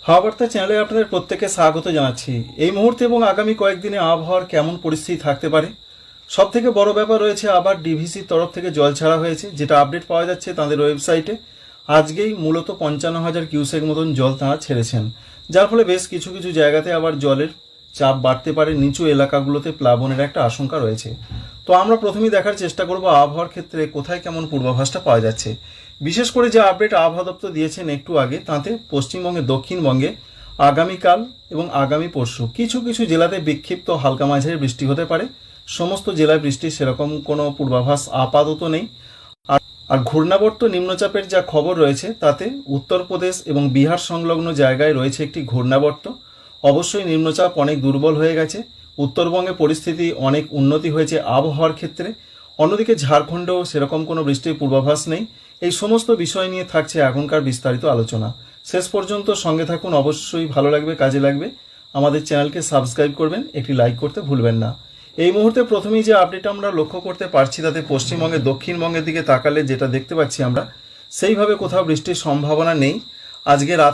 হাওয়া বার্তা চ্যানেলে আপনাদের প্রত্যেককে স্বাগত জানাচ্ছি। এই মুহূর্তে এবং আগামী কয়েকদিনে আবহাওয়ার কেমন পরিস্থিতি থাকতে পারে, সব থেকে বড় ব্যাপার রয়েছে আবার ডিভিসির তরফ থেকে জল ছাড়া হয়েছে, যেটা আপডেট পাওয়া যাচ্ছে তাদের ওয়েবসাইটে। আজকেই মূলত 55,000 কিউসেক মতন জল তাঁরা ছেড়েছেন, যার ফলে বেশ কিছু কিছু জায়গাতে আবার জলের চাপ বাড়তে পারে, নিচু এলাকাগুলোতে প্লাবনের একটা আশঙ্কা রয়েছে। তো আমরা প্রথমেই দেখার চেষ্টা করব আবহাওয়ার ক্ষেত্রে কোথায় কেমন পূর্বাভাসটা পাওয়া যাচ্ছে। বিশেষ করে যে আপডেট আবহাওয়া দপ্তর দিয়েছেন একটু আগে, তাতে পশ্চিমবঙ্গে, দক্ষিণবঙ্গে আগামীকাল এবং আগামী পরশু কিছু কিছু জেলাতে বিক্ষিপ্ত হালকা মাঝারি বৃষ্টি হতে পারে। সমস্ত জেলায় বৃষ্টির সেরকম কোনো পূর্বাভাস আপাতত নেই। আর ঘূর্ণাবর্ত নিম্নচাপের যা খবর রয়েছে তাতে উত্তরপ্রদেশ এবং বিহার সংলগ্ন জায়গায় রয়েছে একটি ঘূর্ণাবর্ত। অবশ্যই নিম্নচাপ অনেক দুর্বল হয়ে গেছে, উত্তরবঙ্গে পরিস্থিতি অনেক উন্নতি হয়েছে আবহাওয়ার ক্ষেত্রে। অন্যদিকে ঝাড়খণ্ডেও সেরকম কোনো বৃষ্টির পূর্বাভাস নেই। এই সমস্ত বিষয় নিয়ে থাকছে এখনকার বিস্তারিত আলোচনা। শেষ পর্যন্ত সঙ্গে থাকুন, অবশ্যই ভালো লাগবে, কাজে লাগবে। আমাদের চ্যানেলকে সাবস্ক্রাইব করবেন, একটি লাইক করতে ভুলবেন না। এই মুহূর্তে প্রথমেই যে আপডেট আমরা লক্ষ্য করতে পারছি তাতে পশ্চিমবঙ্গে, দক্ষিণবঙ্গের দিকে তাকালে যেটা দেখতে পাচ্ছি আমরা, সেইভাবে কোথাও বৃষ্টির সম্ভাবনা নেই। আজকে রাত